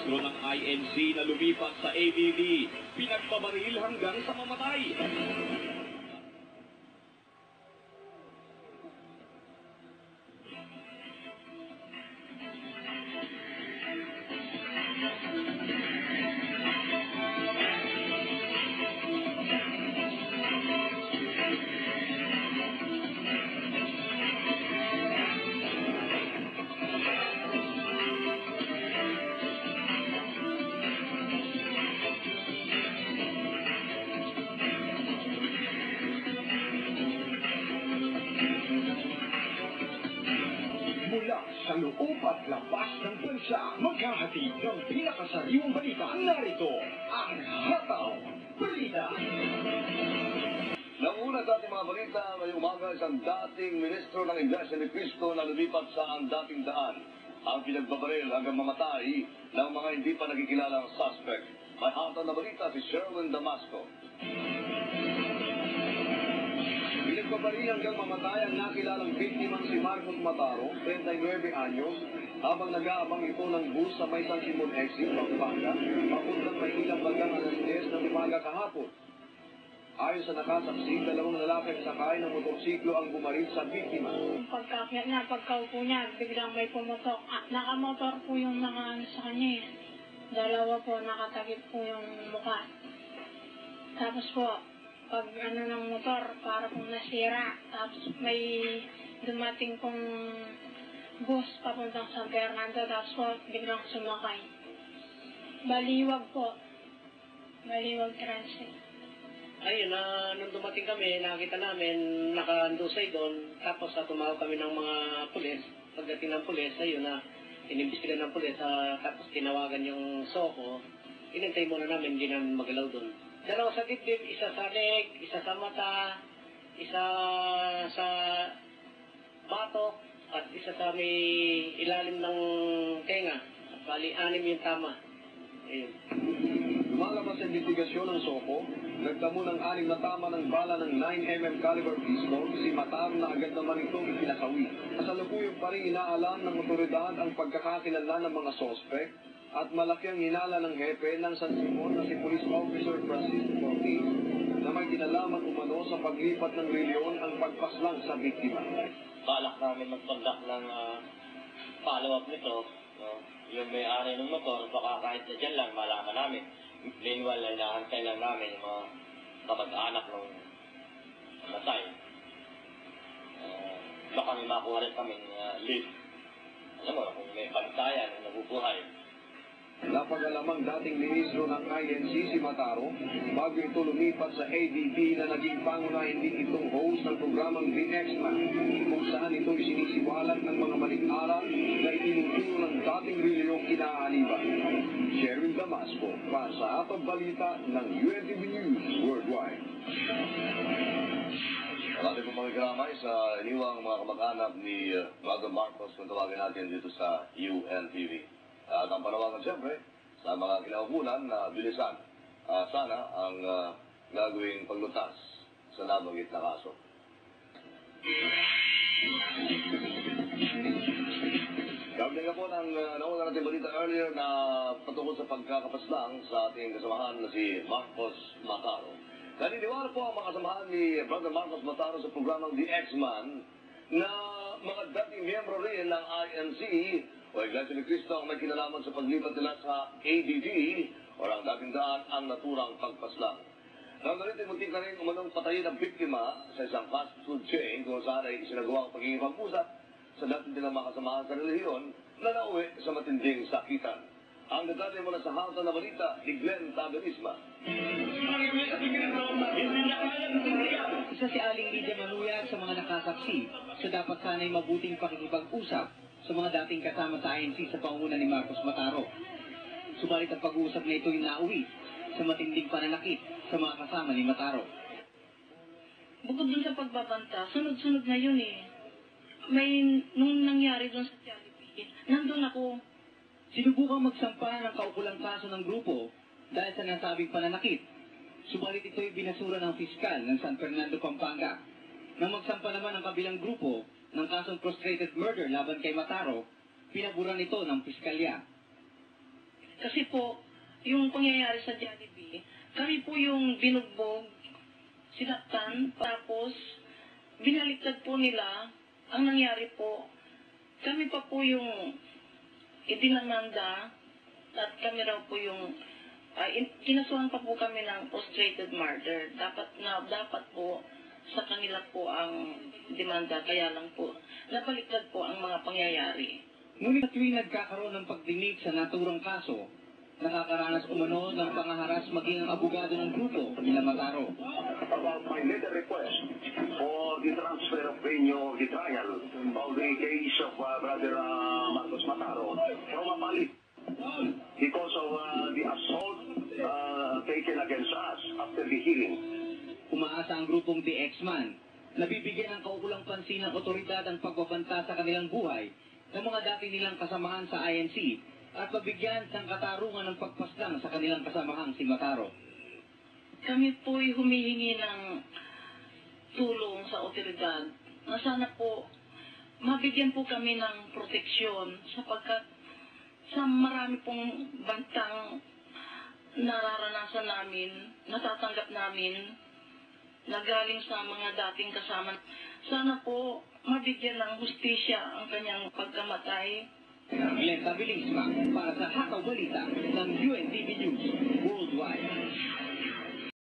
ministro ng INC na lumipat sa ABB, pinagbabaril hanggang sa mamatay. Mula sa loob at labas ng bansa, maghahatid ng pinakasariwang balita. Narito ang Hataw Balita. Nauna sa ating mga balita ngayong umaga, isang dating ministro ng Iglesia ni Cristo na lumipat sa ang dating daan. Ang pinagbabaril hanggang mamatay ng mga hindi pa nakikilalang suspect. May hataw na balita si Sherwin Damasco. Pinagbabaril hanggang mamatay ang nakilalang biktimang si Marcos Mataro, 39 anyos, habang nag-aabang ito ng bus sa may San Simon Exit, Pampanga, papuntang Maynila bandang alas 10 ng umaga kahapon. Ayon sa nakasaksi, dalawang lalaki ang sakay ng motorsiklo ang bumaril sa biktima. Pagkakit niya, pagkaupo niya, biglang may pumutok. Nakamotor po yung nakaano sa kanya eh. Dalawa po, nakatakip po yung mukha. Tapos po, pag ano ng motor, para pong nasira. Tapos may dumating pong bus papuntang San Fernando, tapos po, biglang sumakay. Baliwag po. Baliwag transit. Ayun, nung dumating kami, nakita namin, nakaandusay doon, tapos tumawag kami ng mga pulis. Pagdating ng pulis, ayun inimbestigan ng pulis, tapos tinawagan yung SOCO. Inintay muna namin, hindi namin magalaw doon. Dalawa sa dibdib, isa sa leg, isa sa mata, isa sa batok, at isa sa may ilalim ng tenga. Bali, 6 yung tama. Ayun. Lumalabas sa investigasyon ng SOCO, nagdamo ng 6 na tama ng bala ng 9mm caliber pistol, si Matar na agad naman itong ipinasawi. Kasalukuyang pa rin inaalam ng otoridad ang pagkakakilanlan ng mga sospek at malaki ang hinala ng hepe ng San Simon na si Police Officer Francisco Ortiz na may kinalaman umano sa paglipat ng reliyon ang pagpaslang sa biktima. Balak namin mag-conduct ng follow-up nito. Yung may-ari ng motor, baka kahit na dyan lang, malaman namin. Meanwhile, nahantay lang namin yung mga kamag-anak ng matay. Baka may makuha rin kaming lead. Alam mo, kung may pantayan, nabubuhay. Napagalamang dating ministro ng INC si Mataro bago ito lumipat sa ABB na naging pangunahin din itong host ng programang The X-Man kung saan ito isinisiwalat ng mga maling-aral na itinuturo ng dating reliyong inaaniban. Sherwin Damasco para sa Hataw Balita ng UNTV News Worldwide. Marami po mga gramay sa iniwang mga kamag-anak ni Brother Marcos kung tawagin natin dito sa UNTV. At ang panawagan siyempre sa mga kinaukulan na bilisan sana ang gagawing paglutas sa nabanggit na kaso. Gagawin nga po ng nauna natin balita earlier na patungkol sa pagkakapaslang sa ating kasamahan na si Marcos Mataro. Naniniwala po ang mga kasamahan ni Brother Marcos Mataro sa programang The X-Man na mga dating miyembro rin ng INC o Iglesia ni Cristo ang may kinalaman sa paglipat nila sa ADD o ang dating daan ang naturang pagpaslang. Nanggalit ay muntik na rin umanong patayin ang biktima sa isang fast food chain kung saan ay isinagawa ang pagiging pag-usap sa dating nilang makasamahan sa relihiyon na nauwi sa matinding sakitan. Ang detalye mula sa Hataw na Balita ni Glenn Taganisma. Isa si Aling Lydia Manuyag sa mga nakasaksi sa dapat sana'y mabuting pakikipag-usap sa mga dating kasama sa INC sa pangunguna ni Marcos Mataro. Subalit ang pag-uusap na ito'y nauwi sa matinding pananakit sa mga kasama ni Mataro. Bukod dun sa pagbabanta, sunod-sunod na yun eh. Nung nangyari dun sa Jollibee, nandun ako. Sinubukang magsampa ng kaukulang kaso ng grupo dahil sa nasabing pananakit. Subalit ito'y binasura ng piskal ng San Fernando, Pampanga. Nang magsampa naman ang kabilang grupo ng kasong frustrated murder laban kay Mataro, pinaburan ito ng piskalya. Kasi po, yung pangyayari sa Jollibee, kami po yung binugbog, sinaktan, tapos binaliktad po nila. Ang nangyari po, kami pa po yung idinamanda at kami raw po yung kinasuhan pa po kami ng frustrated murder. Dapat po sa kanila po ang demanda, kaya lang po nabaliktad po ang mga pangyayari. Ngunit tuwing nagkakaroon ng pagdinig sa naturang kaso, nakakaranas umano ng pangaharas maging ang abogado ng grupo nila Mataro. About my letter request for the transfer of venue of the trial of the case of Brother Marcos Mataro from Apalit because of the assault taken against us after the hearing. Umaasa ang grupong The X-Man na bibigyan ng kaukulang pansin ng otoridad ang pagbabanta sa kanilang buhay ng mga dati nilang kasamahan sa INC at mabigyan ng katarungan ng pagpaslang sa kanilang kasamahang si Mataro. Kami po'y humihingi ng tulong sa otoridad na sana po mabigyan po kami ng proteksyon sapagkat sa marami pong bantang nararanasan namin, natatanggap namin, na galing sa mga dating kasama. Sana po mabigyan ng hustisya ang kanyang pagkamatay. Glenn Tabilisma para sa Hakaw Balita ng UNTV News Worldwide.